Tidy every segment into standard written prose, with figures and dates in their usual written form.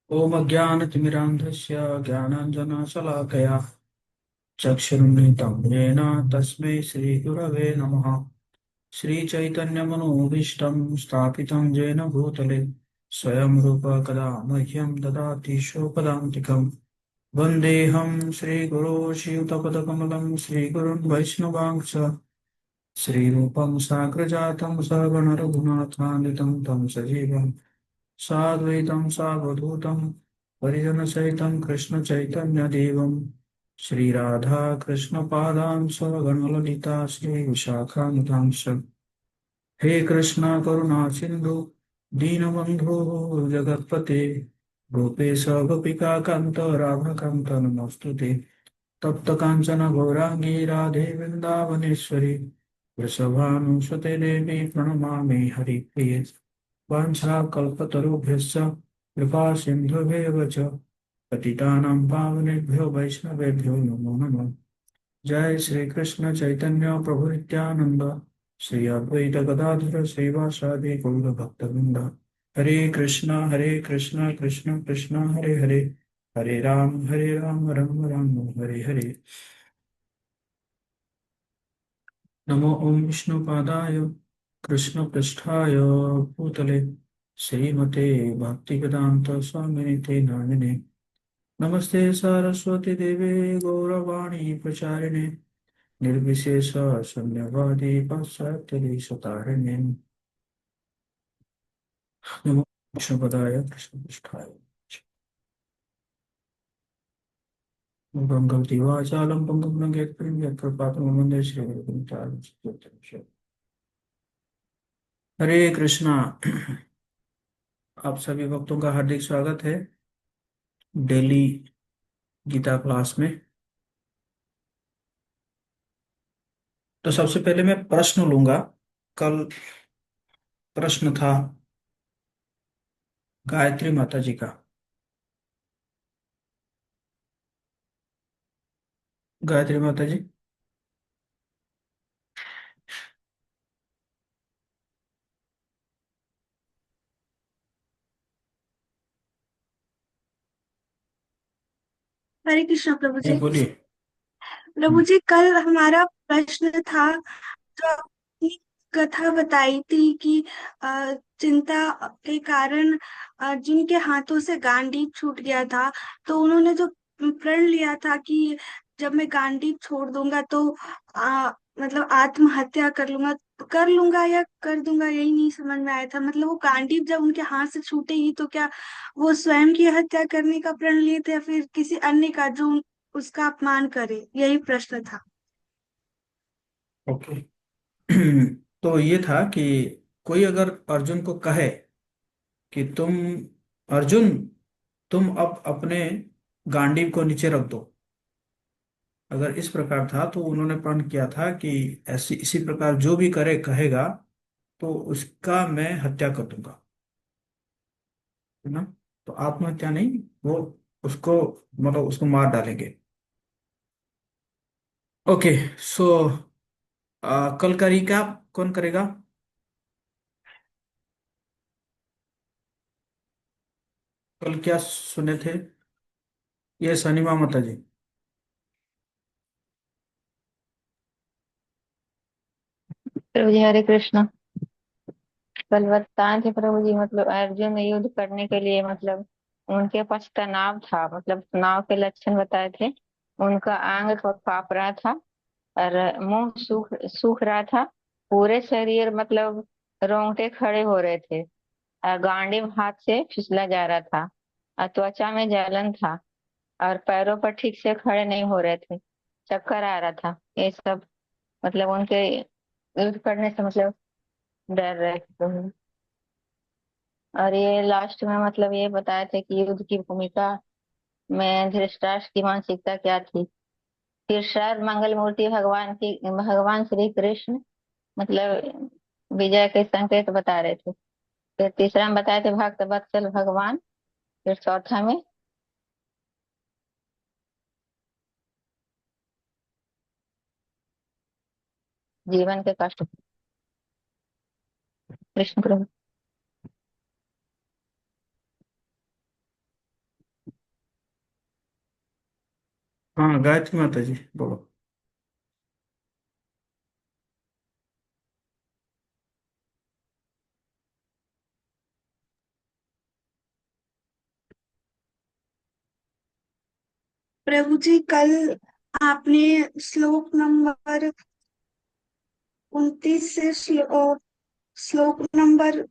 ओम अज्ञानतिमिरान्धस्य ज्ञानाञ्जनशलाकया चक्षुरुन्मिलितं येन तस्मै श्रीगुरवे नमः। श्रीचैतन्यमनोभीष्टं स्थापितं येन भूतले स्वयं रूप कदा मह्यं ददाति शोपदान्तिकम्। वन्देऽहं श्रीगुरो श्रीयुतपदकमलं श्रीगुरुन् वैष्णवांश्च श्रीरूपं साग्रजातं सगणरघुनाथान्वितं तं सजीवम् साद्वैतं सावधूतं परिजनसहितं कृष्णचैतन्यदेवं श्रीराधा कृष्णपादां सगणललिता श्रीविशाखानुतांश्च। हे कृष्ण करुणा सिन्धु दीनबन्धो जगत्पते गोपेश गोपिका कान्त राधाकान्त नमोऽस्तुते। तप्त काञ्चन गौराङ्गी राधे वृन्दावनेश्वरी वृषभानुसुते देवी प्रणमामि हरिप्रिये। वाञ्छाकल्पतरुभ्यश्च कृपा सिन्धुभ्येव च पतितानां पावनेभ्यो वैष्णवेभ्यो नमो नमः। जय श्री कृष्ण चैतन्य प्रभु नित्यानंद श्री अद्वैत गदाधर श्रीवासादि गौर भक्तवृंद। हरे कृष्ण कृष्ण कृष्ण हरे हरे, हरे राम राम राम हरे हरे। नमो ओम विष्णुपादाय कृष्णपृष्ठाय भूतले श्रीमते भक्तिवेदांत स्वामिनिते नामिने। नमस्ते सरस्वती देवे गौरवाणी प्रचारिणे निर्विशेष शून्यवादी पाश्चात्यदेशतारिणे। नमो विष्णुपदाय कृष्णपृष्ठाय भगवती वाचालं पंगुं लंघयत्पुरीं यत्कृपातमहं वन्दे श्रीगुरुं। हरे कृष्णा। आप सभी भक्तों का हार्दिक स्वागत है डेली गीता क्लास में। तो सबसे पहले मैं प्रश्न लूंगा। कल प्रश्न था गायत्री माता जी का। गायत्री माता जी। हरे कृष्णा प्रभु जी जी। बोलिए। प्रभु जी, कल हमारा प्रश्न था, जो आपने कथा बताई थी कि चिंता के कारण अर्जुन के हाथों से गांडीव छूट गया था। तो उन्होंने जो प्रण लिया था कि जब मैं गांडीव छोड़ दूंगा तो मतलब आत्महत्या कर लूंगा या कर दूंगा, यही नहीं समझ में आया था। मतलब वो गांडीव जब उनके हाथ से छूटेगी तो क्या वो स्वयं की हत्या करने का प्रण लिए थे या फिर किसी अन्य का जो उसका अपमान करे, यही प्रश्न था। ओके। तो ये था कि कोई अगर अर्जुन को कहे कि तुम अर्जुन तुम अब अपने गांडीव को नीचे रख दो, अगर इस प्रकार था तो उन्होंने प्रण किया था कि ऐसी इसी प्रकार जो भी करे कहेगा तो उसका मैं हत्या कर दूंगा, है ना। तो आत्महत्या नहीं, वो उसको मतलब उसको मार डालेंगे। ओके। सो कल का रिकैप कौन करेगा? कल क्या सुने थे? ये सनीमा माता जी। प्रभु जी हरे कृष्ण। कल बताए थे प्रभु जी, मतलब अर्जुन युद्ध करने के लिए, मतलब उनके पास तनाव था, मतलब तनाव के लक्षण बताए थे। उनका अंग कांप रहा था और मुंह सूख सूख रहा था। पूरे शरीर मतलब रोंगटे खड़े हो रहे थे और गांडीव हाथ से फिसला जा रहा था और त्वचा में जलन था और पैरों पर ठीक से खड़े नहीं हो रहे थे। चक्कर आ रहा था। ये सब मतलब उनके युद्ध करने से मतलब डर रहे थे। और ये लास्ट में मतलब ये बताए थे कि युद्ध की भूमिका में धृतराष्ट्र की मानसिकता क्या थी। फिर शायद मंगल मूर्ति भगवान श्री कृष्ण मतलब विजय के संकेत बता रहे थे। फिर तीसरा में बताए थे भक्त वत्सल भगवान। फिर चौथा में जीवन के कष्ट। कृष्ण प्रभु। हाँ, गायत्री माता जी बोलो। प्रभु जी, कल आपने श्लोक नंबर 29 से श्लोक नंबर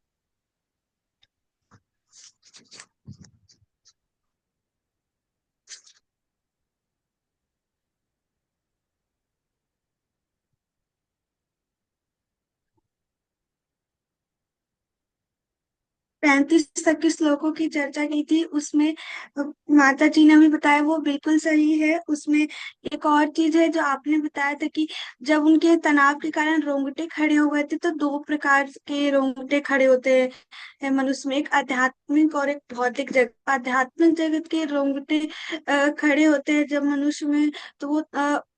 35 तक के श्लोकों की चर्चा की थी। उसमें माता जी ने भी बताया, वो बिल्कुल सही है। उसमें एक और चीज है जो आपने बताया था कि जब उनके तनाव के कारण रोंगटे खड़े हो गए थे, तो दो प्रकार के रोंगटे खड़े होते हैं मनुष्य में, एक आध्यात्मिक और एक भौतिक जगत। आध्यात्मिक जगत के रोंगटे खड़े होते हैं जब मनुष्य में, तो वो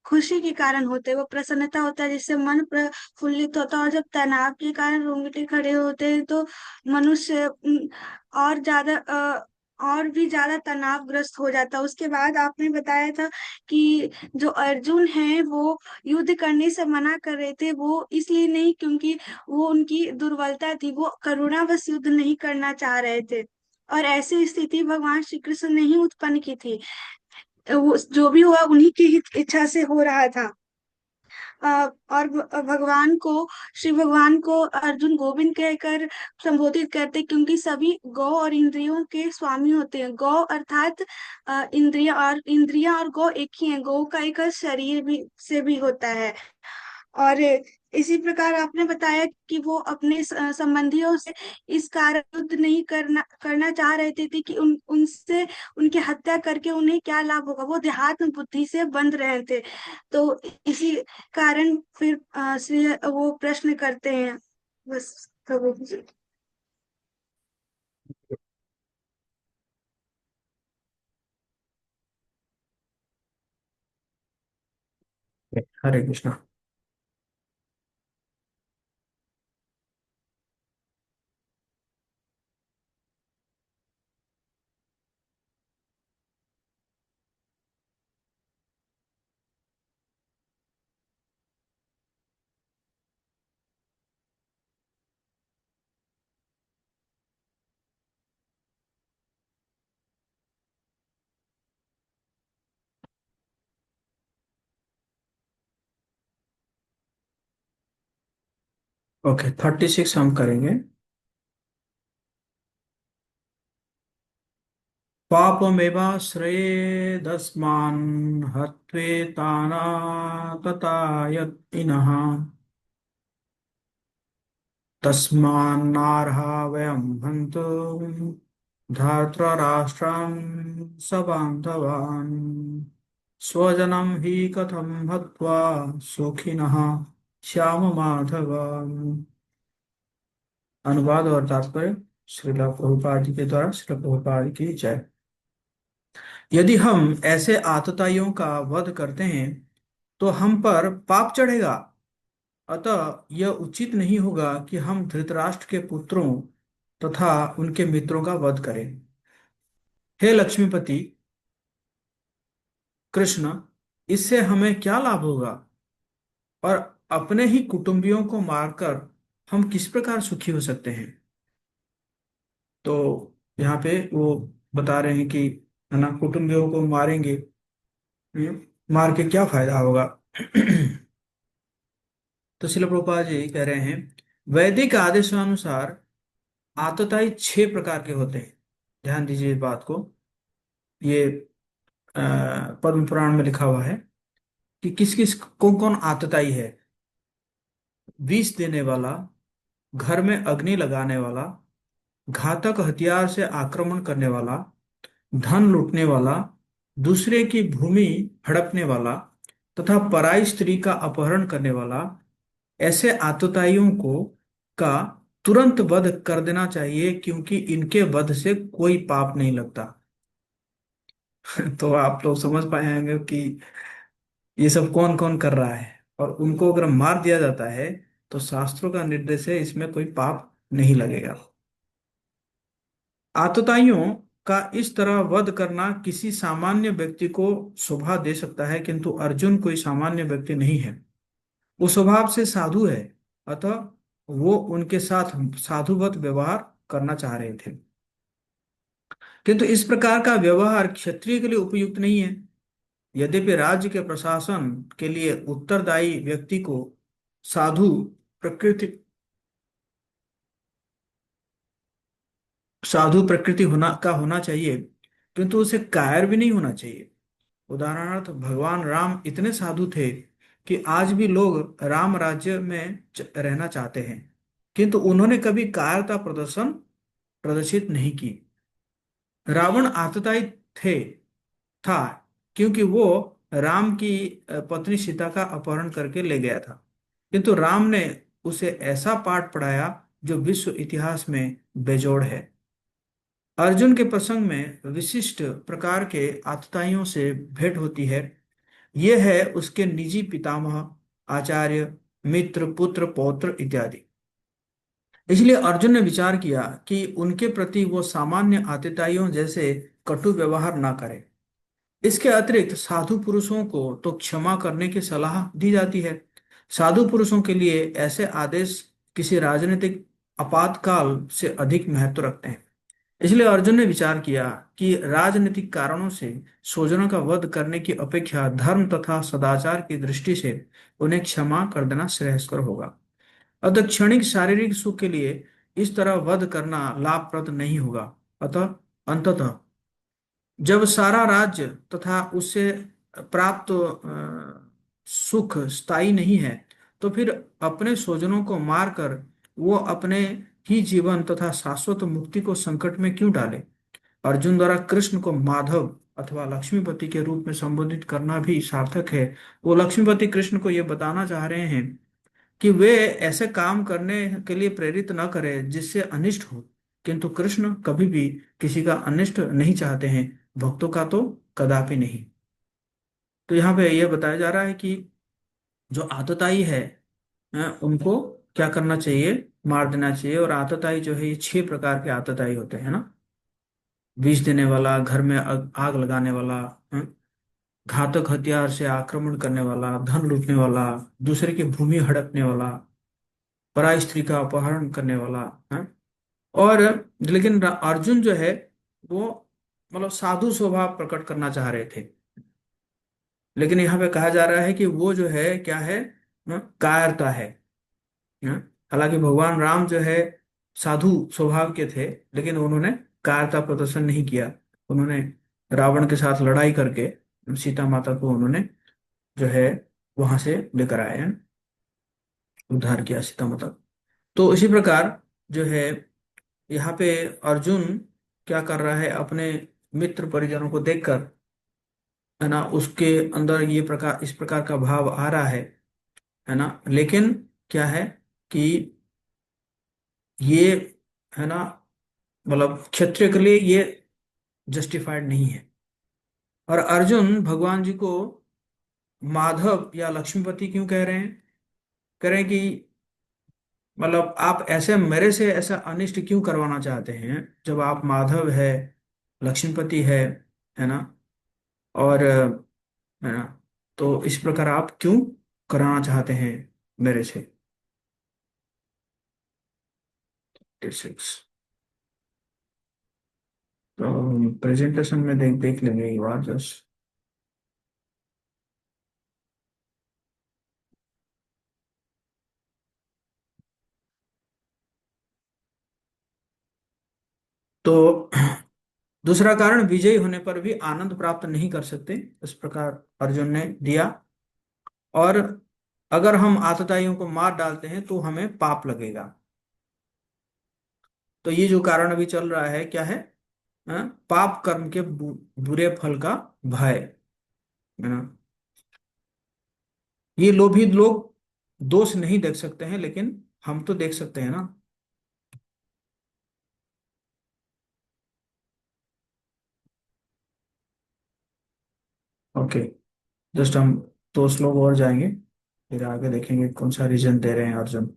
खुशी के कारण होते हैं, वो प्रसन्नता होता है जिससे मन प्रफुल्लित होता है। और जब तनाव के कारण रोंगटे खड़े होते हैं तो मनुष्य और ज्यादा और भी ज्यादा तनावग्रस्त हो जाता है। उसके बाद आपने बताया था कि जो अर्जुन है वो युद्ध करने से मना कर रहे थे, वो इसलिए नहीं क्योंकि वो उनकी दुर्बलता थी, वो करुणावश युद्ध नहीं करना चाह रहे थे। और ऐसी स्थिति भगवान श्री कृष्ण ने ही उत्पन्न की थी। वो जो भी हुआ उन्हीं की ही इच्छा से हो रहा था। और भगवान को, श्री भगवान को अर्जुन गोविंद कहकर संबोधित करते, क्योंकि सभी गौ और इंद्रियों के स्वामी होते हैं। गौ अर्थात इंद्रिया और गौ एक ही है। गौ का एक शरीर भी से भी होता है। और इसी प्रकार आपने बताया कि वो अपने संबंधियों से इस कारण युद्ध नहीं करना चाह रहे थे कि उनसे उनकी हत्या करके उन्हें क्या लाभ होगा। वो देहात्म बुद्धि से बंध रहे थे। तो इसी कारण फिर श्री वो प्रश्न करते हैं। बस प्रभु जी। हरे कृष्णा। ओके, 36 हम करेंगे। पापमेवाश्रयेदस्मान् हत्वेतानाततायतिनः तस्मान्नार्हा वयं हन्तुं धार्तराष्ट्रान् सबान्धवान् स्वजनं हि कथं हत्वा सुखिनः श्याम माधव। अनुवाद और तात्पर्य। श्रीला प्रभुपाद जी के द्वारा, श्रीला प्रभुपाद की जय। यदि हम ऐसे आतताइयों का वध करते हैं तो हम पर पाप चढ़ेगा। अतः यह उचित नहीं होगा कि हम धृतराष्ट्र के पुत्रों तथा उनके मित्रों का वध करें। हे लक्ष्मीपति कृष्ण, इससे हमें क्या लाभ होगा और अपने ही कुटुंबियों को मारकर हम किस प्रकार सुखी हो सकते हैं। तो यहाँ पे वो बता रहे हैं कि है ना, कुटुंबियों को मारेंगे, मार के क्या फायदा होगा। तो शिल प्रभुपाद जी कह रहे हैं, वैदिक आदेशानुसार आतताई 6 प्रकार के होते हैं। ध्यान दीजिए इस बात को। ये अ, पद्म पुराण में लिखा हुआ है कि किस किस कौन कौन आतताई है। विष देने वाला, घर में अग्नि लगाने वाला, घातक हथियार से आक्रमण करने वाला, धन लूटने वाला, दूसरे की भूमि हड़पने वाला तथा पराई स्त्री का अपहरण करने वाला। ऐसे आतताइयों को का तुरंत वध कर देना चाहिए, क्योंकि इनके वध से कोई पाप नहीं लगता। तो आप लोग समझ पाए होंगे कि ये सब कौन कौन कर रहा है। और उनको अगर मार दिया जाता है तो शास्त्रों का निर्देश है, इसमें कोई पाप नहीं लगेगा। आतताइयों का इस तरह वध करना किसी सामान्य व्यक्ति को शोभा दे सकता है, किंतु अर्जुन कोई सामान्य व्यक्ति नहीं है। वो स्वभाव से साधु है, अतः वो उनके साथ साधुवत व्यवहार करना चाह रहे थे। किंतु इस प्रकार का व्यवहार क्षत्रिय के लिए उपयुक्त नहीं है। यद्यपि राज्य के प्रशासन के लिए उत्तरदायी व्यक्ति को साधु प्रकृति साधु प्रकृति होना चाहिए, किंतु उसे कायर भी नहीं होना चाहिए। उदाहरणार्थ भगवान राम इतने साधु थे कि आज भी लोग राम राज्य में रहना चाहते हैं, किंतु उन्होंने कभी कायरता प्रदर्शित नहीं की। रावण आतताई थे था क्योंकि वो राम की पत्नी सीता का अपहरण करके ले गया था, किंतु राम ने उसे ऐसा पाठ पढ़ाया जो विश्व इतिहास में बेजोड़ है। अर्जुन के प्रसंग में विशिष्ट प्रकार के आतताइयों से भेंट होती है। ये है उसके निजी पितामह, आचार्य, मित्र, पुत्र, पौत्र इत्यादि। इसलिए अर्जुन ने विचार किया कि उनके प्रति वो सामान्य आतताइयों जैसे कटु व्यवहार ना करे। इसके अतिरिक्त साधु पुरुषों को तो क्षमा करने की सलाह दी जाती है। साधु पुरुषों के लिए ऐसे आदेश किसी राजनीतिक आपातकाल से अधिक महत्व रखते हैं। इसलिए अर्जुन ने विचार किया कि राजनीतिक कारणों से स्वजनों का वध करने की अपेक्षा धर्म तथा सदाचार की दृष्टि से उन्हें क्षमा कर देना श्रेयस्कर होगा। अतः क्षणिक शारीरिक सुख के लिए इस तरह वध करना लाभप्रद नहीं होगा। अतः अंततः जब सारा राज्य तथा उससे प्राप्त सुख स्थायी नहीं है, तो फिर अपने स्वजनों को मारकर वो अपने ही जीवन तथा शाश्वत मुक्ति को संकट में क्यों डाले। अर्जुन द्वारा कृष्ण को माधव अथवा लक्ष्मीपति के रूप में संबोधित करना भी सार्थक है। वो लक्ष्मीपति कृष्ण को ये बताना चाह रहे हैं कि वे ऐसे काम करने के लिए प्रेरित न करें जिससे अनिष्ट हो, किंतु कृष्ण कभी भी किसी का अनिष्ट नहीं चाहते हैं, भक्तों का तो कदापि नहीं। तो यहाँ पे यह बताया जा रहा है कि जो आतताई है, उनको क्या करना चाहिए, मार देना चाहिए। और आतताई जो है ये 6 प्रकार के आतताई होते हैं ना। विष देने वाला, घर में आग लगाने वाला, हाँ, घातक हथियार से आक्रमण करने वाला, धन लूटने वाला, दूसरे की भूमि हड़पने वाला, पराई स्त्री का अपहरण करने वाला है। और लेकिन अर्जुन जो है वो मतलब साधु स्वभाव प्रकट करना चाह रहे थे, लेकिन यहाँ पे कहा जा रहा है कि वो जो है क्या है, कायरता है। हाँ? हालांकि भगवान राम जो है साधु स्वभाव के थे, लेकिन उन्होंने कायरता प्रदर्शन नहीं किया। उन्होंने रावण के साथ लड़ाई करके सीता माता को उन्होंने जो है वहां से लेकर आए हैं, उद्धार किया सीता माता को। तो इसी प्रकार जो है यहाँ पे अर्जुन क्या कर रहा है, अपने मित्र परिजनों को देखकर, है ना, उसके अंदर ये प्रकार इस प्रकार का भाव आ रहा है ना। लेकिन क्या है कि ये, है ना, मतलब क्षत्रिय के लिए ये जस्टिफाइड नहीं है। और अर्जुन भगवान जी को माधव या लक्ष्मीपति क्यों कह रहे हैं, कह रहे हैं कि मतलब आप ऐसे मेरे से ऐसा अनिष्ट क्यों करवाना चाहते हैं, जब आप माधव है, लक्ष्मीपति है ना, और है ना, तो इस प्रकार आप क्यों कराना चाहते हैं मेरे से। 6 तो प्रेजेंटेशन में देख देख लेंगे ये बात जस्ट। तो दूसरा कारण, विजयी होने पर भी आनंद प्राप्त नहीं कर सकते, इस प्रकार अर्जुन ने दिया। और अगर हम आतताइयों को मार डालते हैं तो हमें पाप लगेगा। तो ये जो कारण अभी चल रहा है क्या है, पाप कर्म के बुरे फल का भय, है ना। ये लोभी लोग दोष नहीं देख सकते हैं, लेकिन हम तो देख सकते हैं ना। ओके, जस्ट हम 2 श्लोक और जाएंगे, फिर आगे देखेंगे कौन सा रीजन दे रहे हैं अर्जुन।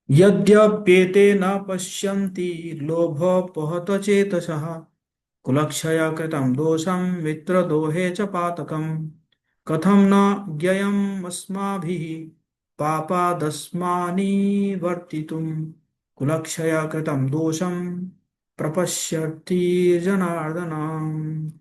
यद्यप्येते न पश्यन्ति लोभोपहत चेतसः कुलक्षय कृतं दोषं मित्रदोहे च पातकम् कथं न ज्ञेयम् अस्माभिः पापादस्मानि वर्तितुं कुलक्षय कृतं दोषं प्रपश्यति जनार्दन।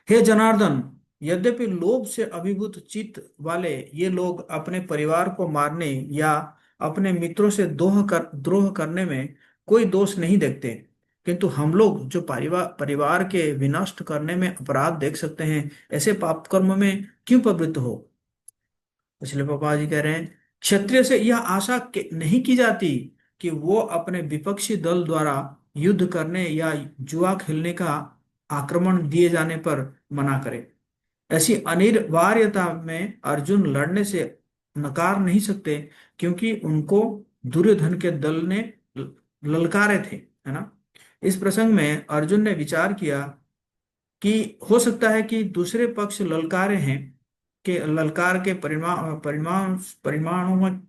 हे जनार्दन, यद्यपि लोभ से अभिभूत चित्त वाले ये लोग अपने परिवार को मारने या अपने मित्रों से द्रोह करने में कोई दोष नहीं देखते, किंतु हम लोग जो परिवार के विनष्ट करने में अपराध देख सकते हैं, ऐसे पाप कर्म में क्यों प्रवृत्त हो। इसलिए पापा जी कह रहे हैं, क्षत्रिय से यह आशा नहीं की जाती कि वो अपने विपक्षी दल द्वारा युद्ध करने या जुआ खेलने का आक्रमण दिए जाने पर मना करे। ऐसी अनिवार्यता में अर्जुन लड़ने से नकार नहीं सकते, क्योंकि उनको दुर्योधन के दल ने ललकारे थे, है ना। इस प्रसंग में अर्जुन ने विचार किया कि हो सकता है कि दूसरे पक्ष ललकारे हैं के ललकार के परिमाणों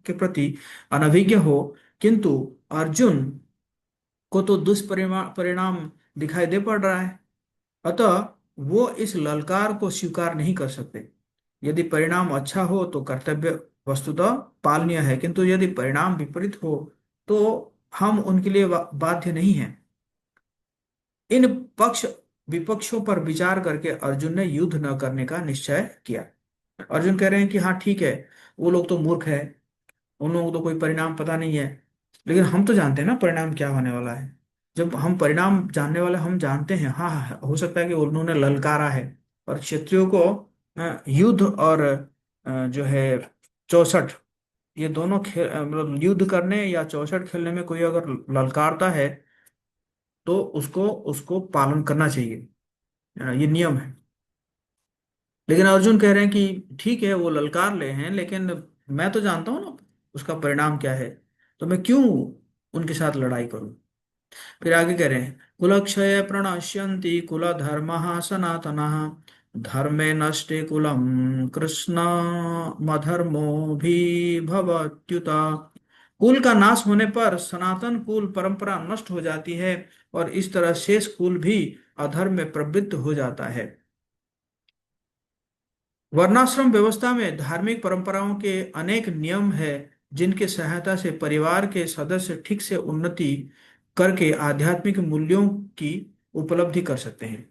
के प्रति अनभिज्ञ हो, किंतु अर्जुन को तो दुष्परिणाम परिणाम दिखाई दे पड़ रहा है, अतः वो इस ललकार को स्वीकार नहीं कर सकते। यदि परिणाम अच्छा हो तो कर्तव्य वस्तुतः पालनीय है, किंतु यदि परिणाम विपरीत हो तो हम उनके लिए बाध्य नहीं हैं। इन पक्ष विपक्षों पर विचार करके अर्जुन ने युद्ध न करने का निश्चय किया। अर्जुन कह रहे हैं कि हाँ ठीक है, वो लोग तो मूर्ख है, उन लोगों को तो कोई परिणाम पता नहीं है, लेकिन हम तो जानते हैं ना परिणाम क्या होने वाला है। जब हम परिणाम जानने वाले हम जानते हैं, हाँ हाँ, हो सकता है कि उन्होंने ललकारा है, और क्षत्रियो को युद्ध और जो है 64, ये दोनों खेल मतलब युद्ध करने या 64 खेलने में कोई अगर ललकारता है तो उसको उसको पालन करना चाहिए, ये नियम है। लेकिन अर्जुन कह रहे हैं कि ठीक है वो ललकार ले हैं, लेकिन मैं तो जानता हूँ ना उसका परिणाम क्या है, तो मैं क्यों उनके साथ लड़ाई करूं। फिर आगे कह रहे हैं, कुलक्षय प्रणश्यन्ति कुल धर्मः सनातनः धर्मे नष्टे कुलम कृष्ण मधर्मो भी भवत्युत। कुल का नाश होने पर सनातन कुल परंपरा नष्ट हो जाती है, और इस तरह शेष कुल भी अधर्म में प्रवृत्त हो जाता है। वर्णाश्रम व्यवस्था में धार्मिक परंपराओं के अनेक नियम है, जिनके सहायता से परिवार के सदस्य ठीक से उन्नति करके आध्यात्मिक मूल्यों की उपलब्धि कर सकते हैं।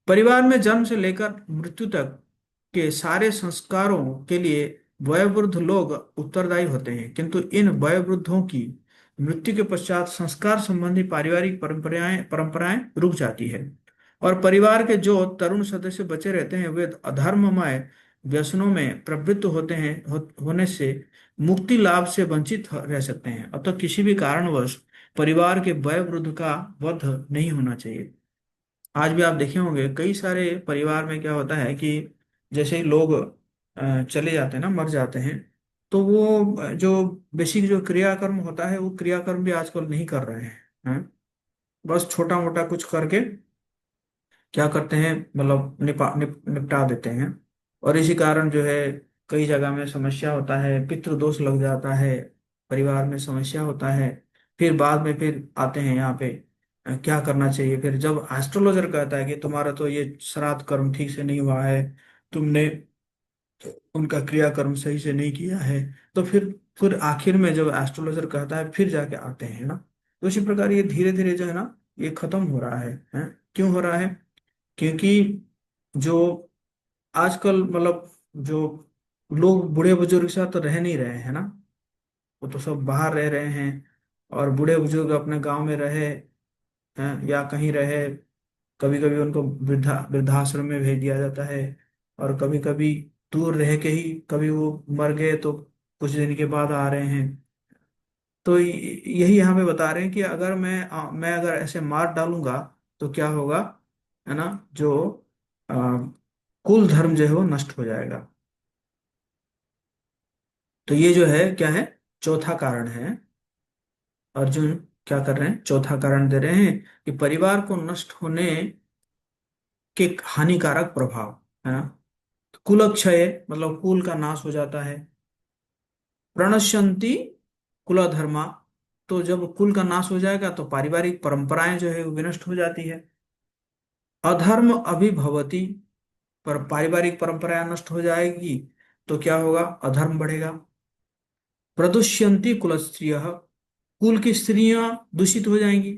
परिवार में जन्म से लेकर मृत्यु तक के सारे संस्कारों के लिए वयोवृद्ध लोग उत्तरदायी होते हैं, किंतु इन वयोवृद्धों की मृत्यु के पश्चात संस्कार संबंधी पारिवारिक परंपराएं परंपराएं रुक जाती है, और परिवार के जो तरुण सदस्य बचे रहते हैं वे अधर्ममय व्यसनों में प्रवृत्त होते हैं होने से मुक्ति लाभ से वंचित रह सकते हैं। अतः किसी भी कारणवश परिवार के वयोवृद्ध का वध नहीं होना चाहिए। आज भी आप देखे होंगे कई सारे परिवार में क्या होता है कि जैसे ही लोग चले जाते हैं ना, मर जाते हैं, तो वो जो बेसिक जो क्रियाकर्म होता है वो क्रियाकर्म भी आजकल नहीं कर रहे हैं। बस छोटा मोटा कुछ करके क्या करते हैं, मतलब निपटा देते हैं, और इसी कारण जो है कई जगह में समस्या होता है, पितृदोष लग जाता है, परिवार में समस्या होता है। फिर बाद में फिर आते हैं यहाँ पे क्या करना चाहिए, फिर जब एस्ट्रोलॉजर कहता है कि तुम्हारा तो ये श्राद्ध कर्म ठीक से नहीं हुआ है, तुमने उनका क्रियाकर्म सही से नहीं किया है, तो फिर आखिर में जब एस्ट्रोलॉजर कहता है फिर जाके आते हैं ना। तो इसी प्रकार ये धीरे धीरे जो है ना ये खत्म हो रहा है। क्यों हो रहा है, क्योंकि जो आजकल मतलब जो लोग बूढ़े बुजुर्ग के साथ तो रह नहीं रहे हैं ना, वो तो सब बाहर रह रहे हैं, और बूढ़े बुजुर्ग अपने गांव में रहे हैं या कहीं रहे, कभी कभी उनको वृद्धाश्रम में भेज दिया जाता है, और कभी कभी दूर रह के ही कभी वो मर गए तो कुछ दिन के बाद आ रहे हैं। तो यही हमें बता रहे हैं कि अगर मैं अगर ऐसे मार डालूंगा तो क्या होगा, है ना, जो अ, कुल धर्म जो है वो नष्ट हो जाएगा। तो ये जो है क्या है, चौथा कारण है। अर्जुन क्या कर रहे हैं, चौथा कारण दे रहे हैं कि परिवार को नष्ट होने के हानिकारक प्रभाव, है ना। कुलक्षय मतलब कुल का नाश हो जाता है। प्रणश्यंती कुलधर्मा, तो जब कुल का नाश हो जाएगा तो पारिवारिक परंपराएं जो है वो विनष्ट हो जाती है। अधर्म अभिभवती, पर पारिवारिक परंपराएं नष्ट हो जाएगी तो क्या होगा, अधर्म बढ़ेगा। प्रदुष्यंती कुल स्त्रियः, कुल की स्त्रियां दूषित हो जाएंगी,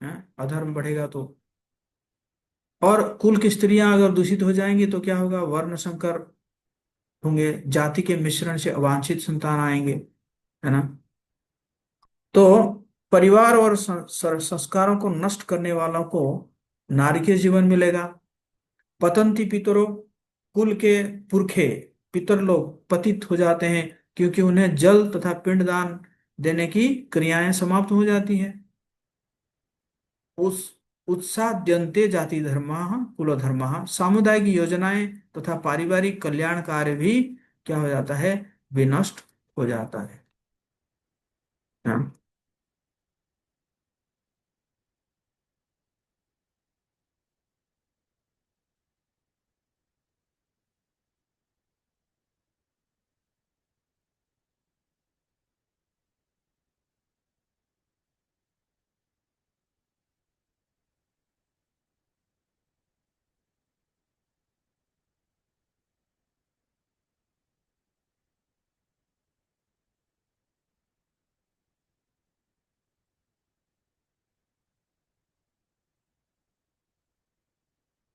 हैं? अधर्म बढ़ेगा तो। और कुल की स्त्रियां अगर दूषित हो जाएंगी तो क्या होगा, वर्ण संकर होंगे, जाति के मिश्रण से अवांछित संतान आएंगे, है ना। तो परिवार और संस्कारों को नष्ट करने वालों को नारी के जीवन मिलेगा। पतंती पितरों, कुल के पुरखे पितर लोग पतित हो जाते हैं, क्योंकि उन्हें जल तथा पिंडदान देने की क्रियाएं समाप्त हो जाती हैं। उस उत्साद्यन्ते जाति धर्म, कुल धर्म, सामुदायिक योजनाएं तथा पारिवारिक कल्याण कार्य भी क्या हो जाता है, विनष्ट हो जाता है। हाँ।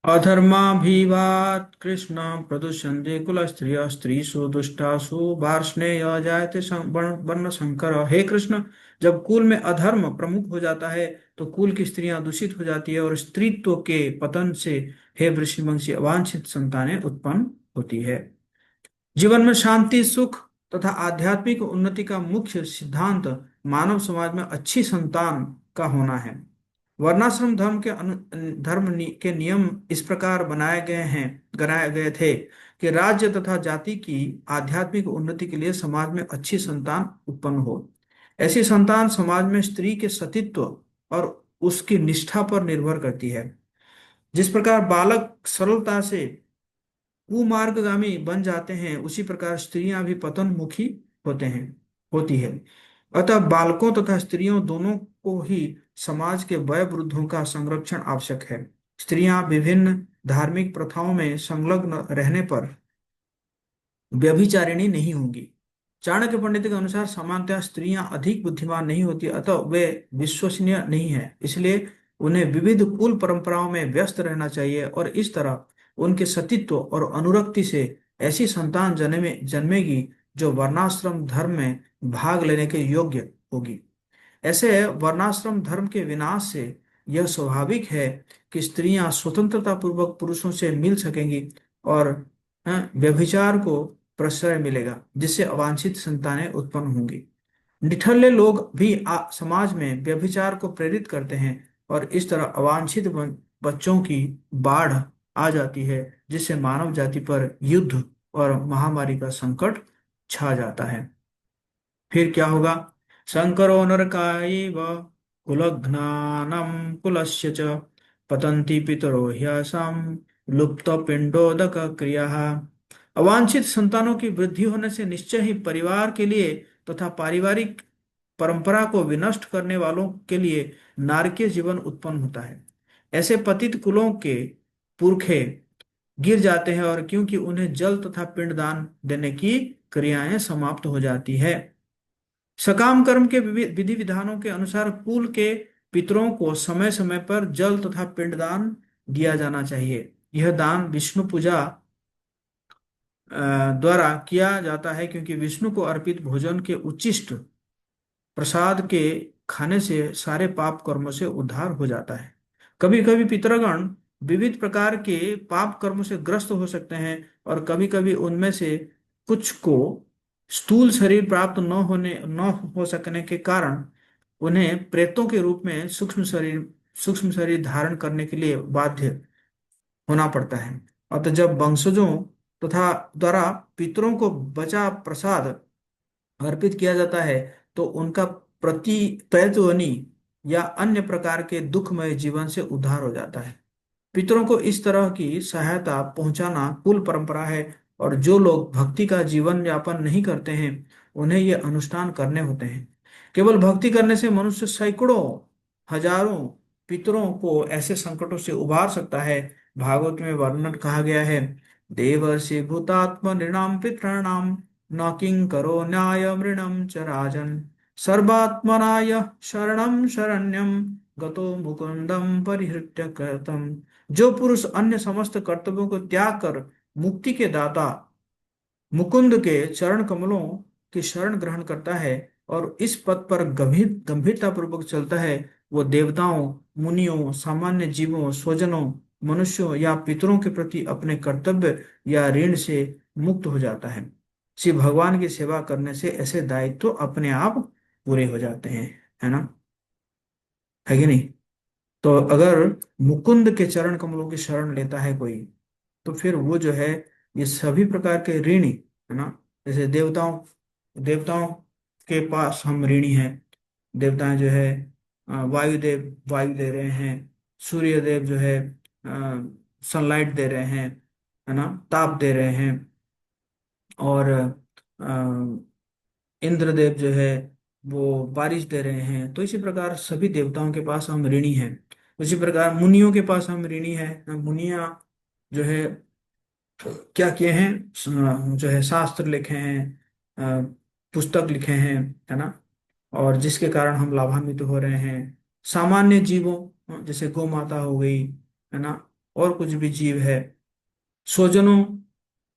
अधर्माभिवाद कृष्ण प्रदुष्यन्ते कुल स्त्रिय स्त्रीषु दुष्टासु वार्ष्णेय जायते वर्ण संकर। हे कृष्ण, जब कुल में अधर्म प्रमुख हो जाता है तो कुल की स्त्रियां दूषित हो जाती है और स्त्रीत्व के पतन से हे वृषिवंशी अवांछित संतानें उत्पन्न होती है। जीवन में शांति सुख तथा आध्यात्मिक उन्नति का मुख्य सिद्धांत मानव समाज में अच्छी संतान का होना है। वर्णाश्रम के नियम इस प्रकार बनाए गए थे कि राज्य तथा जाति की आध्यात्मिक उन्नति के लिए समाज में अच्छी संतान उत्पन्न हो। ऐसी संतान समाज में स्त्री के सतीत्व और उसकी निष्ठा पर निर्भर करती है। जिस प्रकार बालक सरलता से कुमार्गगामी बन जाते हैं, उसी प्रकार स्त्रियां भी पतनमुखी होते हैं होती है। अतः बालकों तथा स्त्रियों दोनों को ही समाज के वय वृद्धों का संरक्षण आवश्यक है। स्त्रियां विभिन्न धार्मिक प्रथाओं में संलग्न रहने पर व्यभिचारिणी नहीं होंगी। चाणक्य पंडित के अनुसार सामान्यतः स्त्रियां अधिक बुद्धिमान नहीं होती, अतः वे विश्वसनीय नहीं है, इसलिए उन्हें विविध कुल परंपराओं में व्यस्त रहना चाहिए और इस तरह उनके सतीत्व और अनुरक्ति से ऐसी संतान जन्मेगी जो वर्णाश्रम धर्म में भाग लेने के योग्य होगी। ऐसे वर्णाश्रम धर्म के विनाश से यह स्वाभाविक है कि स्त्रियां स्वतंत्रता पूर्वक पुरुषों से मिल सकेंगी और व्यभिचार को प्रश्रय मिलेगा, जिससे अवांछित संतानें उत्पन्न होंगी। निठल्ले लोग भी समाज में व्यभिचार को प्रेरित करते हैं और इस तरह अवांछित बच्चों की बाढ़ आ जाती है, जिससे मानव जाति पर युद्ध और महामारी का संकट छा जाता है। फिर क्या होगा, शंकरो नरकायैव कुलघ्नानं कुलस्य च पतन्ति पितरो ह्यासां लुप्त पिंडोदक क्रियाः। अवांछित संतानों की वृद्धि होने से निश्चय ही परिवार के लिए तथा पारिवारिक परंपरा को विनष्ट करने वालों के लिए नारकीय जीवन उत्पन्न होता है। ऐसे पतित कुलों के पुरखे गिर जाते हैं और क्योंकि उन्हें जल तथा पिंडदान देने की क्रियाएं समाप्त हो जाती है। सकाम कर्म के विधि विधानों के अनुसार कुल के पितरों को समय समय पर जल तथा पिंडदान दिया जाना चाहिए। यह दान विष्णु पूजा द्वारा किया जाता है, क्योंकि विष्णु को अर्पित भोजन के उच्चिष्ट प्रसाद के खाने से सारे पाप कर्मों से उद्धार हो जाता है। कभी कभी पितरगण विविध प्रकार के पाप कर्मों से ग्रस्त हो सकते हैं और कभी कभी उनमें से कुछ को स्थूल शरीर प्राप्त न हो सकने के कारण उन्हें प्रेतों के रूप में सूक्ष्म शरीर धारण करने के लिए बाध्य होना पड़ता है। अतः जब वंशजों तथा द्वारा पितरों को बचा प्रसाद अर्पित किया जाता है तो उनका प्रति प्रयतध्वनि या अन्य प्रकार के दुखमय जीवन से उद्धार हो जाता है। पितरों को इस तरह की सहायता पहुंचाना कुल परंपरा है और जो लोग भक्ति का जीवन यापन नहीं करते हैं उन्हें ये अनुष्ठान करने होते हैं। केवल भक्ति करने से मनुष्य सैकड़ों हजारों पितरों को ऐसे संकटों से उबार सकता है। भागवत में वर्णन कहा गया है, देवर्षि भूतात्म नृणाम पितॄणाम न किं करो न्याय मृणम च राजन सर्वात्मनाय शरणम शरण्यम गतो मुकुंदम परिहृत्य कृतम। जो पुरुष अन्य समस्त कर्तव्यों को त्याग कर मुक्ति के दाता मुकुंद के चरण कमलों की शरण ग्रहण करता है और इस पथ पर गंभीरता पूर्वक चलता है, वो देवताओं, मुनियों, सामान्य जीवों, स्वजनों, मनुष्यों या पितरों के प्रति अपने कर्तव्य या ऋण से मुक्त हो जाता है। श्री भगवान की सेवा करने से ऐसे दायित्व तो अपने आप पूरे हो जाते हैं, है ना, है कि नहीं। तो अगर मुकुंद के चरण कमलों की शरण लेता है कोई, तो फिर वो जो है ये सभी प्रकार के ऋणी, है ना, जैसे देवताओं देवताओं के पास हम ऋणी हैं। देवताएं जो है वायुदेव वायु दे रहे हैं, सूर्य देव जो है सनलाइट दे रहे हैं, है ना, ताप दे रहे हैं, और इंद्रदेव जो है वो बारिश दे रहे हैं। तो इसी प्रकार सभी देवताओं के पास हम ऋणी हैं। उसी प्रकार मुनियों के पास हम ऋणी हैं। मुनिया जो है क्या किए हैं, जो है शास्त्र लिखे हैं, पुस्तक लिखे हैं, है ना, और जिसके कारण हम लाभान्वित हो रहे हैं। सामान्य जीवों, जैसे गौ माता हो गई, है ना, और कुछ भी जीव है, स्वजनों,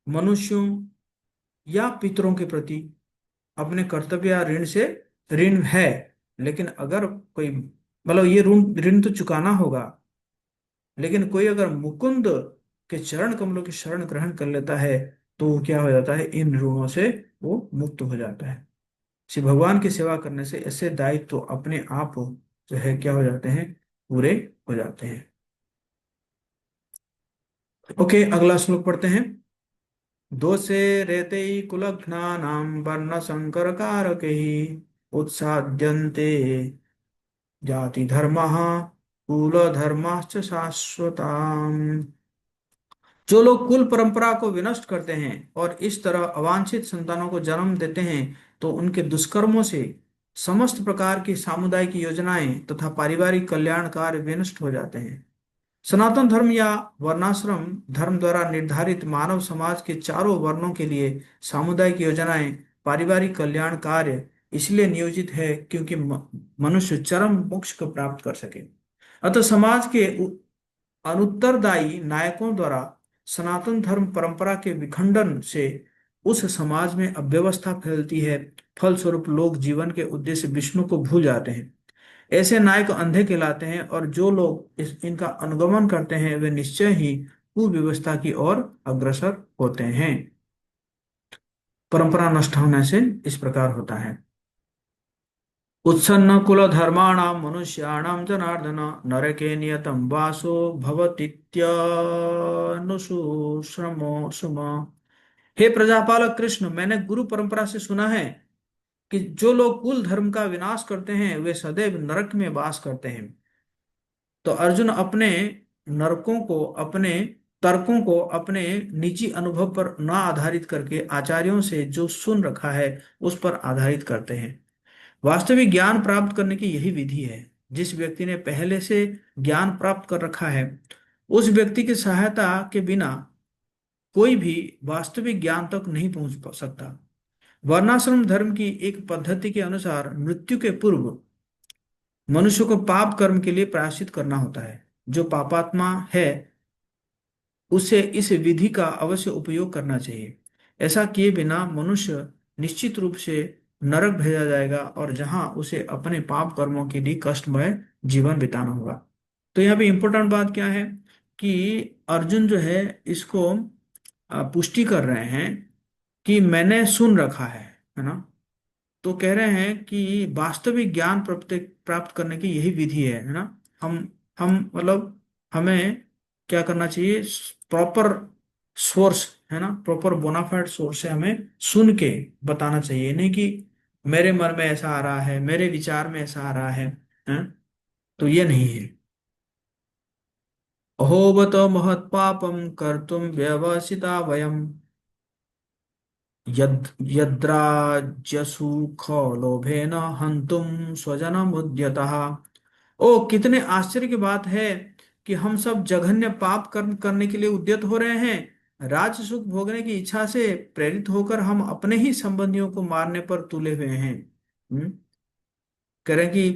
मनुष्यों या पितरों के प्रति अपने कर्तव्य या ऋण से ऋण है। लेकिन अगर कोई, मतलब ये ऋण ऋण तो चुकाना होगा, लेकिन कोई अगर मुकुंद के चरण कमलों की शरण ग्रहण कर लेता है तो वो क्या हो जाता है, इन ऋणों से वो मुक्त हो जाता है। श्री भगवान की सेवा करने से ऐसे दायित्व तो अपने आप जो है क्या हो जाते हैं, पूरे हो जाते हैं। ओके, अगला श्लोक पढ़ते हैं। दोषे रेते कुलघ्नानां वर्ण संकर कारके उत्साद्यन्ते जाति धर्मः कुल धर्माश्च शाश्वताम्। जो लोग कुल परंपरा को विनष्ट करते हैं और इस तरह अवांछित संतानों को जन्म देते हैं, तो उनके दुष्कर्मों से समस्त प्रकार की सामुदायिक योजनाएं तथा पारिवारिक कल्याण कार्य विनष्ट हो जाते हैं। सनातन धर्म या वर्णाश्रम धर्म द्वारा निर्धारित मानव समाज के चारों वर्णों के लिए सामुदायिक योजनाएं, पारिवारिक कल्याण कार्य इसलिए नियोजित है क्योंकि मनुष्य चरम मोक्ष को प्राप्त कर सके। अतः समाज के अनुत्तरदायी नायकों द्वारा सनातन धर्म परंपरा के विखंडन से उस समाज में अव्यवस्था फैलती है। फलस्वरूप लोग जीवन के उद्देश्य विष्णु को भूल जाते हैं। ऐसे नायक अंधे कहलाते हैं और जो लोग इनका अनुगमन करते हैं वे निश्चय ही कुव्यवस्था की ओर अग्रसर होते हैं। परंपरा नष्ट होने से इस प्रकार होता है। उत्सन्न कुल धर्माणां मनुष्याणां जनार्दन नरके नियतं वासो भवतीत्यनुशुश्रमो सुम। हे प्रजापालक कृष्ण, मैंने गुरु परंपरा से सुना है कि जो लोग कुल धर्म का विनाश करते हैं वे सदैव नरक में वास करते हैं। तो अर्जुन अपने नरकों को अपने तर्कों को अपने निजी अनुभव पर न आधारित करके आचार्यों से जो सुन रखा है उस पर आधारित करते हैं। वास्तविक ज्ञान प्राप्त करने की यही विधि है। जिस व्यक्ति ने पहले से ज्ञान प्राप्त कर रखा है उस व्यक्ति की सहायता के बिना कोई भी वास्तविक ज्ञान तक नहीं पहुंच सकता। वर्णाश्रम धर्म की एक पद्धति के अनुसार मृत्यु के पूर्व मनुष्य को पाप कर्म के लिए प्रायश्चित करना होता है। जो पापात्मा है उसे इस विधि का अवश्य उपयोग करना चाहिए। ऐसा किए बिना मनुष्य निश्चित रूप से नरक भेजा जाएगा और जहां उसे अपने पाप कर्मों के लिए कष्टमय जीवन बिताना होगा। तो यहाँ पे इम्पोर्टेंट बात क्या है कि अर्जुन जो है इसको पुष्टि कर रहे हैं कि मैंने सुन रखा है ना। तो कह रहे हैं कि वास्तविक ज्ञान प्राप्त प्राप्त करने की यही विधि है ना। हम हम मतलब हमें क्या करना चाहिए, प्रॉपर सोर्स, है ना, प्रॉपर बोनाफाइड सोर्स से हमें सुन के बताना चाहिए, नहीं कि मेरे मन में ऐसा आ रहा है, मेरे विचार में ऐसा आ रहा है? तो ये नहीं है। अहोबत महत्पापम कर्तुम व्यवसिता वयम यद यद्राज्यसुख लोभेन हंतुम स्वजनमुद्यतः। ओ कितने आश्चर्य की बात है कि हम सब जघन्य पाप कर्म करने के लिए उद्यत हो रहे हैं। राज सुख भोगने की इच्छा से प्रेरित होकर हम अपने ही संबंधियों को मारने पर तुले हुए हैं। कह रहे हैं कि,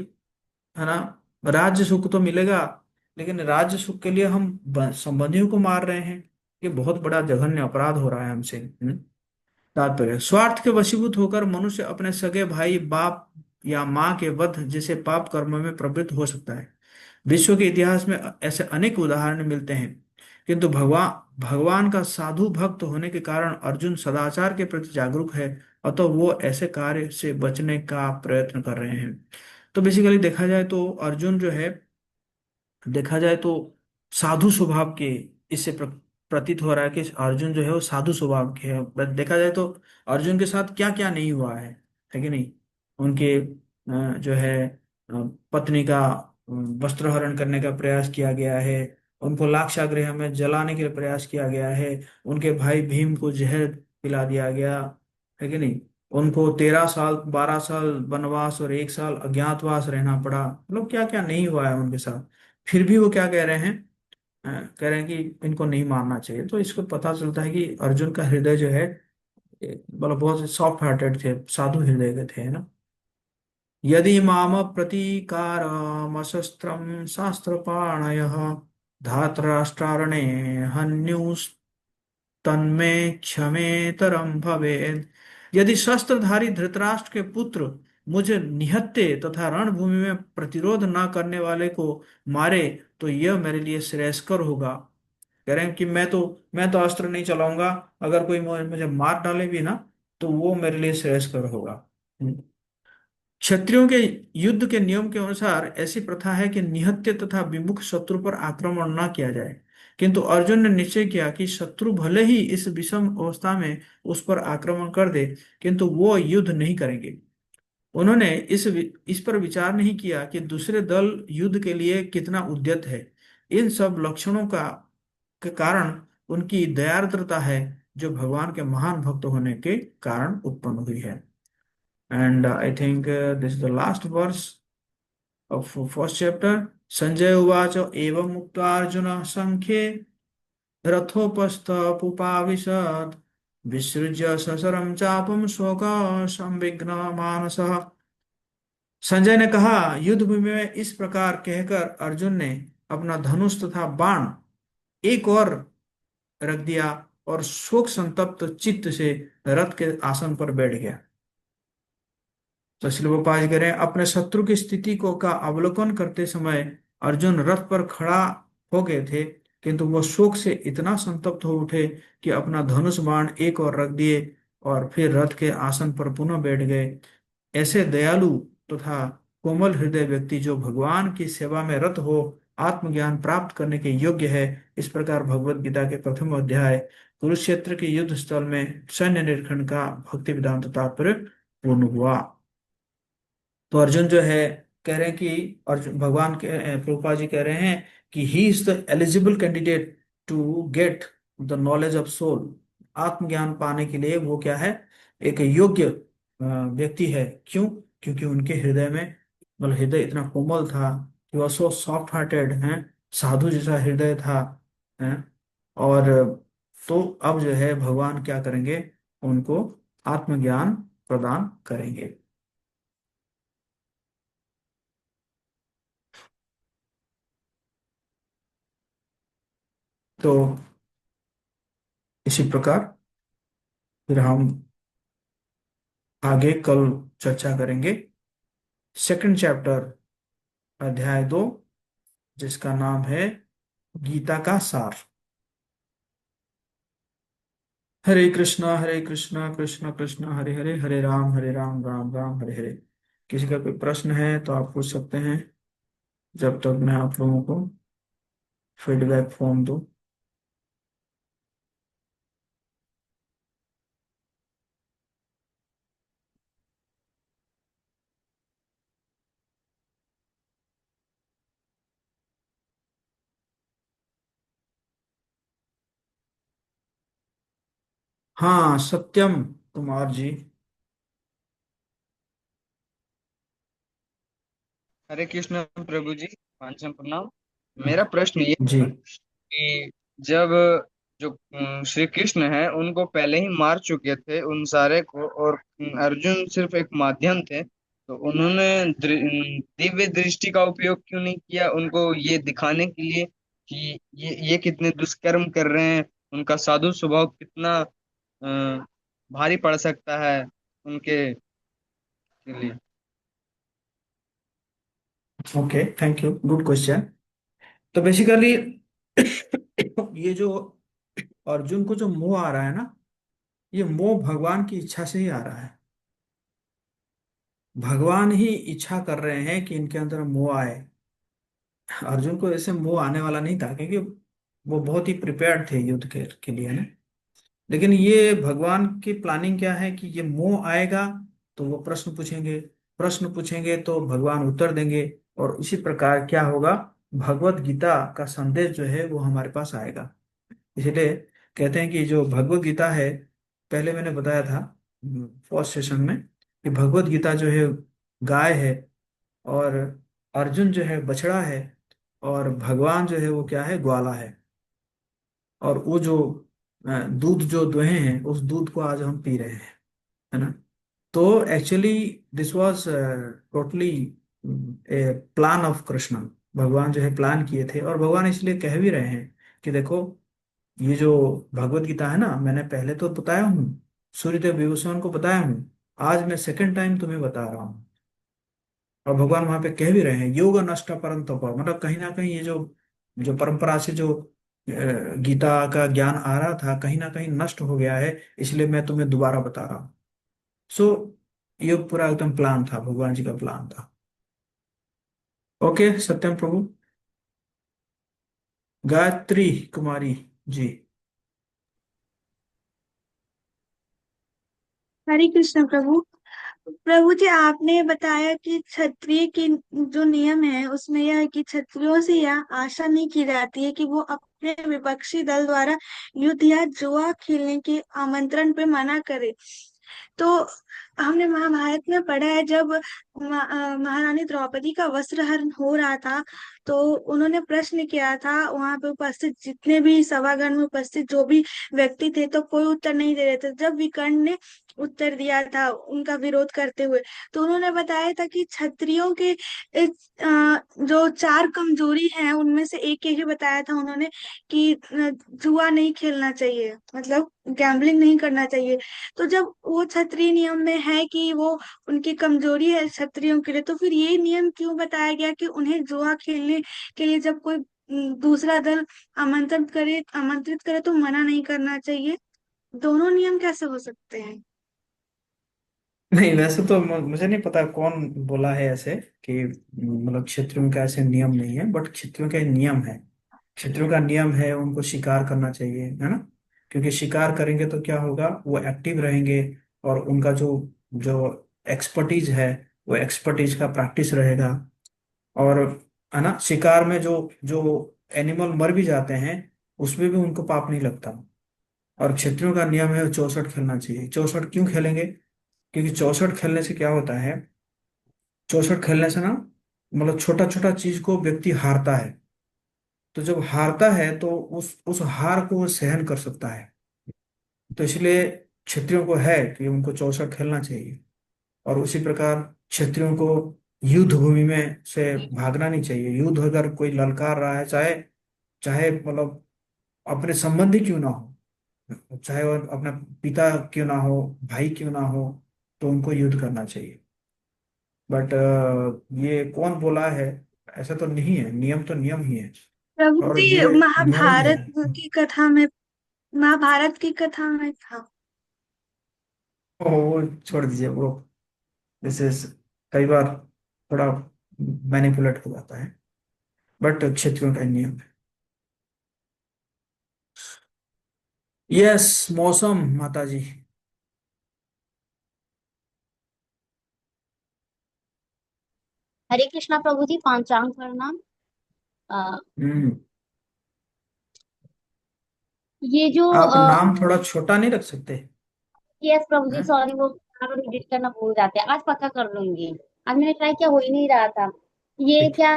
है ना, राज्य सुख तो मिलेगा, लेकिन राज्य सुख के लिए हम संबंधियों को मार रहे हैं। ये बहुत बड़ा जघन्य अपराध हो रहा है हमसे। तात्पर्य, स्वार्थ के वशीभूत होकर मनुष्य अपने सगे भाई, बाप या माँ के वध जैसे पाप कर्म में प्रवृत्त हो सकता है। विश्व के इतिहास में ऐसे अनेक उदाहरण मिलते हैं। किंतु भगवान भगवान का साधु भक्त होने के कारण अर्जुन सदाचार के प्रति जागरूक है, अतः वो ऐसे कार्य से बचने का प्रयत्न कर रहे हैं। तो बेसिकली देखा जाए तो अर्जुन जो है, देखा जाए तो साधु स्वभाव के, इससे प्रतीत हो रहा है कि अर्जुन जो है वो साधु स्वभाव के है। बट देखा जाए तो अर्जुन के साथ क्या क्या नहीं हुआ है कि नहीं। उनके जो है पत्नी का वस्त्र हरण करने का प्रयास किया गया है। उनको लाक्षागृह में जलाने के लिए प्रयास किया गया है। उनके भाई भीम को जहर पिला दिया गया है कि नहीं। उनको 13 साल 12 साल वनवास और 1 साल अज्ञातवास रहना पड़ा। मतलब क्या क्या नहीं हुआ है उनके साथ। फिर भी वो क्या कह रहे हैं, कह रहे हैं कि इनको नहीं मारना चाहिए। तो इसको पता चलता है कि अर्जुन का हृदय जो है, मतलब बहुत सॉफ्ट हार्टेड थे, साधु हृदय के थे, है ना। यदि माम प्रतीकारमशस्त्रम शास्त्र पाणय धातराष्ट्रारणे तन्मे क्षमेतरम भवेत्। यदि शस्त्रधारी धृतराष्ट्र के पुत्र मुझे निहत्ते तथा रणभूमि में प्रतिरोध न करने वाले को मारे तो यह मेरे लिए श्रेयस्कर होगा। कह रहे हैं कि मैं तो अस्त्र नहीं चलाऊंगा, अगर कोई मुझे मार डाले भी ना, तो वो मेरे लिए श्रेयस्कर होगा। क्षत्रियों के युद्ध के नियम के अनुसार ऐसी प्रथा है कि निहत्थे तथा विमुख शत्रु पर आक्रमण न किया जाए। किंतु अर्जुन ने निश्चय किया कि शत्रु भले ही इस विषम अवस्था में उस पर आक्रमण कर दे, किंतु वो युद्ध नहीं करेंगे। उन्होंने इस पर विचार नहीं किया कि दूसरे दल युद्ध के लिए कितना उद्यत है। इन सब लक्षणों का के कारण उनकी दयार्द्रता है, जो भगवान के महान भक्त होने के कारण उत्पन्न हुई है। And I think this is the last verse of first chapter. Sanjay uvacha evam mukta arjuna sankhye रथोपस्थमुपाविशत् विसृज्य ससरम चापम शोक संविघ्न मानसः। संजय ने कहा, युद्ध भूमि में इस प्रकार कहकर अर्जुन ने अपना धनुष तथा बाण एक और रख दिया और शोक संतप्त चित्त से रथ के आसन पर बैठ गया। तो श्री गोपाल कह रहे हैं, अपने शत्रु की स्थिति को का अवलोकन करते समय अर्जुन रथ पर खड़ा हो गए थे, किंतु वो शोक से इतना संतप्त हो उठे कि अपना धनुष बाण एक और रख दिए और फिर रथ के आसन पर पुनः बैठ गए। ऐसे दयालु तथा कोमल हृदय व्यक्ति जो भगवान की सेवा में रत हो आत्मज्ञान प्राप्त करने के योग्य है। इस प्रकार भगवत गीता के प्रथम अध्याय कुरुक्षेत्र के युद्ध स्थल में सैन्य निरीक्षण का भक्ति वेदांत तात्पर्य पूर्ण हुआ। तो अर्जुन जो है, कह रहे हैं कि अर्जुन भगवान के प्रभुपाद जी कह रहे हैं कि he is the eligible candidate to get the knowledge of soul. आत्मज्ञान पाने के लिए वो क्या है, एक योग्य व्यक्ति है। क्यों? क्योंकि उनके हृदय में, मतलब हृदय इतना कोमल था कि वह सो सॉफ्ट हार्टेड हैं, साधु जैसा हृदय था, हैं। और तो अब जो है भगवान क्या करेंगे, उनको आत्मज्ञान प्रदान करेंगे। तो इसी प्रकार फिर हम आगे कल चर्चा करेंगे सेकंड चैप्टर, अध्याय 2, जिसका नाम है गीता का सार। हरे कृष्णा कृष्ण कृष्ण हरे हरे, हरे राम राम राम हरे हरे। किसी का कोई प्रश्न है तो आप पूछ सकते हैं, जब तक मैं आप लोगों को फीडबैक फॉर्म दूं। हाँ, सत्यम। कुमार जी। हरे कृष्ण प्रभु जी, पांचम प्रणाम। मेरा प्रश्न ये जी। था कि जब जो श्री कृष्ण है उनको पहले ही मार चुके थे उन सारे को, और अर्जुन सिर्फ एक माध्यम थे, तो उन्होंने दिव्य दृष्टि का उपयोग क्यों नहीं किया उनको ये दिखाने के लिए कि ये कितने दुष्कर्म कर रहे हैं, उनका साधु स्वभाव कितना भारी पड़ सकता है उनके के लिए। Okay, thank you, good question. तो बेसिकली ये जो अर्जुन को जो मोह आ रहा है ना, ये मोह भगवान की इच्छा से ही आ रहा है। भगवान ही इच्छा कर रहे हैं कि इनके अंदर मोह आए। अर्जुन को ऐसे मोह आने वाला नहीं था, क्योंकि वो बहुत ही प्रिपेयर्ड थे युद्ध के लिए ना। लेकिन ये भगवान की प्लानिंग क्या है कि ये मोह आएगा तो वो प्रश्न पूछेंगे, प्रश्न पूछेंगे तो भगवान उत्तर देंगे, और इसी प्रकार क्या होगा, भगवत गीता का संदेश जो है वो हमारे पास आएगा। इसलिए कहते हैं कि जो भगवत गीता है, पहले मैंने बताया था फर्स्ट सेशन में, कि भगवत गीता जो है गाय है, और अर्जुन जो है बछड़ा है, और भगवान जो है वो क्या है, ग्वाला है। और वो जो दूध जो दुहे हैं, उस दूध को आज हम पी रहे हैं, है ना। तो actually this was totally A plan of Krishna. भगवान जो है प्लान किए थे, और भगवान इसलिए कह भी रहे हैं कि देखो, ये जो भगवत गीता है ना, मैंने पहले तो बताया हूँ, सूर्यदेव विभूषण को बताया हूँ, आज मैं सेकंड टाइम तुम्हें बता रहा हूँ। और भगवान वहां पे कह भी रहे हैं, योग नष्ट परंतप, मतलब कहीं ना कहीं ये जो जो परंपरा से जो गीता का ज्ञान आ रहा था, कहीं ना कहीं नष्ट हो गया है, इसलिए मैं तुम्हें दोबारा बता रहा हूँ। सो ये पूरा एकदम प्लान था, भगवान जी का प्लान था। ओके सत्यम प्रभु। गायत्री कुमारी जी। हरे कृष्ण प्रभु। प्रभु जी, आपने बताया कि क्षत्रिय की जो नियम है उसमें यह है कि क्षत्रियों से यह आशा नहीं की जाती है कि वो अपने विपक्षी दल द्वारा युद्ध या जुआ खेलने के आमंत्रण पे मना करे। तो हमने महाभारत में पढ़ा है, जब महारानी द्रौपदी का वस्त्रहरण हो रहा था, तो उन्होंने प्रश्न किया था, वहां पे उपस्थित जितने भी सभागार में उपस्थित जो भी व्यक्ति थे, तो कोई उत्तर नहीं दे रहे थे। जब विकर्ण ने उत्तर दिया था उनका विरोध करते हुए, तो उन्होंने बताया था कि क्षत्रियों के जो चार कमजोरी हैं उनमें से एक ही बताया था उन्होंने, कि जुआ नहीं खेलना चाहिए, मतलब गैम्बलिंग नहीं करना चाहिए। तो जब वो क्षत्रिय नियम में है कि वो उनकी कमजोरी है क्षत्रियों के लिए, तो फिर ये नियम क्यों बताया गया कि उन्हें जुआ खेलने के लिए जब कोई दूसरा दल आमंत्रित करे तो मना नहीं करना चाहिए? दोनों नियम कैसे हो सकते हैं? नहीं, वैसे तो मुझे नहीं पता कौन बोला है ऐसे कि मतलब क्षत्रियों का ऐसे नियम नहीं है, बट क्षत्रियों का नियम है। क्षत्रियों का नियम है, उनको शिकार करना चाहिए, है ना। क्योंकि शिकार करेंगे तो क्या होगा, वो एक्टिव रहेंगे, और उनका जो जो एक्सपर्टीज है, वो एक्सपर्टीज का प्रैक्टिस रहेगा। और है ना, शिकार में जो जो एनिमल मर भी जाते हैं, उसमें भी उनको पाप नहीं लगता। और क्षत्रियों का नियम है 64 खेलना चाहिए। 64 क्यों खेलेंगे, क्योंकि 64 खेलने से क्या होता है, 64 खेलने से ना, मतलब छोटा छोटा चीज को व्यक्ति हारता है। तो जब हारता है तो उस हार को वो सहन कर सकता है। तो इसलिए क्षत्रियों को है कि उनको 64 खेलना चाहिए। और उसी प्रकार क्षत्रियों को युद्ध भूमि में से भागना नहीं चाहिए। युद्ध अगर कोई ललकार रहा है, चाहे चाहे मतलब अपने संबंधी क्यों ना हो, चाहे वो अपना पिता क्यों ना हो, भाई क्यों ना हो, तो उनको युद्ध करना चाहिए। बट ये कौन बोला है, ऐसा तो नहीं है, नियम तो नियम ही है। प्रभु और जी, ये नियम ही है। महाभारत की कथा में था। वो छोड़ दीजिए वो, जैसे कई बार थोड़ा मैनिपुलेट हो जाता है, बट क्षत्रियों का नियम है। यस, मौसम माता जी। हरे कृष्णा प्रभु जी, पांचांग प्रणाम। अ, हम्म। ये जो आप नाम थोड़ा छोटा नहीं रख सकते? यस प्रभु जी, हैं? सॉरी, वो एडिट करना भूल जाते हैं। आज पक्का कर लूंगी। आज मैंने ट्राई किया, हो ही नहीं रहा था। ये ठीक, क्या,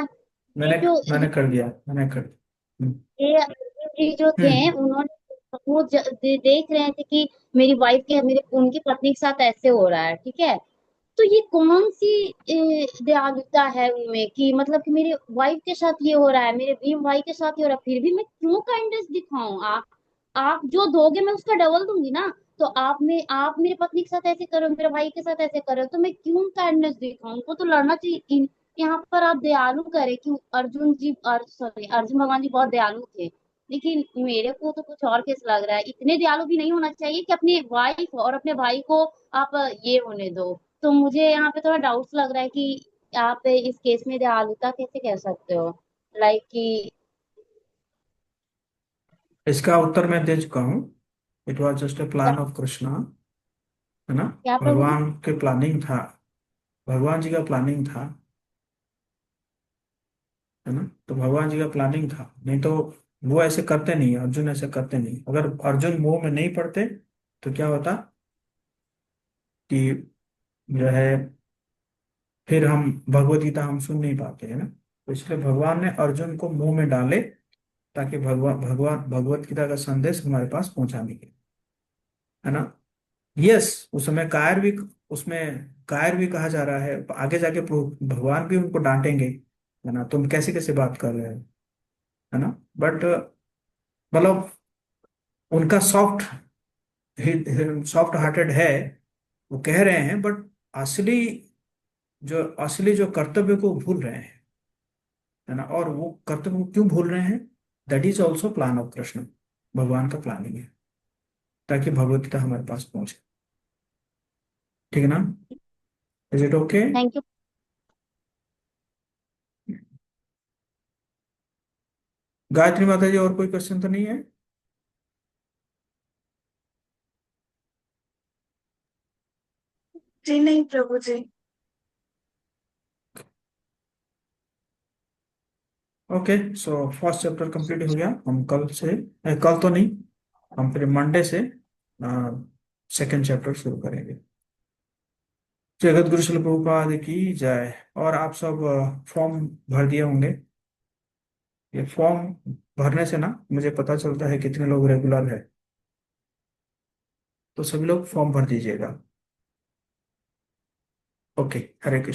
मैंने ये जो मैंने कर दिया, मैंने कर दिया। ये अर्जुन जी जो थे, हम्म। उन्होंने वो देख रहे थे कि मेरी वाइफ के, मेरे उनकी पत्नी के साथ ऐसे हो रहा है, ठीक है। तो ये कौन सी दयालुता है उनमें कि मतलब कि मेरी वाइफ के साथ ये हो रहा है, मेरे भीम भाई के साथ ये हो रहा है, फिर भी मैं क्यों काइंडनेस दिखाऊं? आप जो दोगे मैं उसका डबल दूंगी ना। तो आप मेरे पत्नी के साथ ऐसे करो, मेरे भाई के साथ ऐसे करो, तो मैं क्यों काइंडनेस दिखाऊं? उनको तो लड़ना चाहिए। यहाँ पर आप दयालु करे कि अर्जुन जी, सॉरी, अर्जुन भगवान जी बहुत दयालु थे। लेकिन मेरे को तो कुछ और केस लग रहा है। इतने दयालु भी नहीं होना चाहिए कि अपनी वाइफ और अपने भाई को आप ये होने दो। तो मुझे यहाँ पे थोड़ा डाउट्स लग रहा है कि आप इस केस में दयालुता कैसे कह सकते हो, लाइक कि इसका उत्तर मैं दे चुका हूँ। It was just a plan of Krishna, है ना। क्या प्रभु जी? भगवान के प्लानिंग था, भगवान जी का प्लानिंग था, है ना। तो भगवान जी का प्लानिंग था, नहीं तो वो ऐसे करते नहीं, अर्जुन ऐसे करते नहीं। अगर अर्जुन मुंह में नहीं पड़ते तो क्या होता कि जो है फिर हम भगवत गीता हम सुन नहीं पाते, है ना। तो इसलिए भगवान ने अर्जुन को मुंह में डाले ताकि भगवान भगवत गीता का संदेश हमारे पास पहुंचाने के, है ना। यस, उस समय कायर भी, उसमें कायर भी कहा जा रहा है। आगे जाके भगवान भी उनको डांटेंगे, है ना, तुम कैसे कैसे बात कर रहे हो, है ना। बट मतलब उनका सॉफ्ट हार्टेड है, वो कह रहे हैं, बट असली असली जो कर्तव्य को भूल रहे हैं, है ना। और वो कर्तव्य को क्यों भूल रहे हैं? That is also plan of Krishna, भगवान का प्लानिंग है ताकि भगवत गीता हमारे पास पहुंचे। ठीक है ना? Is it okay? Thank you. Gayatri माता जी, और कोई क्वेश्चन तो नहीं है? जी नहीं Prabhu ji. Okay, so first chapter complete हो गया। हम कल से, कल तो नहीं, हम फिर मंडे से सेकंड चैप्टर शुरू करेंगे। जगत गुरु श्रील प्रभुपाद की जय। और आप सब फॉर्म भर दिए होंगे। ये फॉर्म भरने से ना मुझे पता चलता है कितने लोग रेगुलर है। तो सभी लोग फॉर्म भर दीजिएगा। ओके, हरे कृष्ण।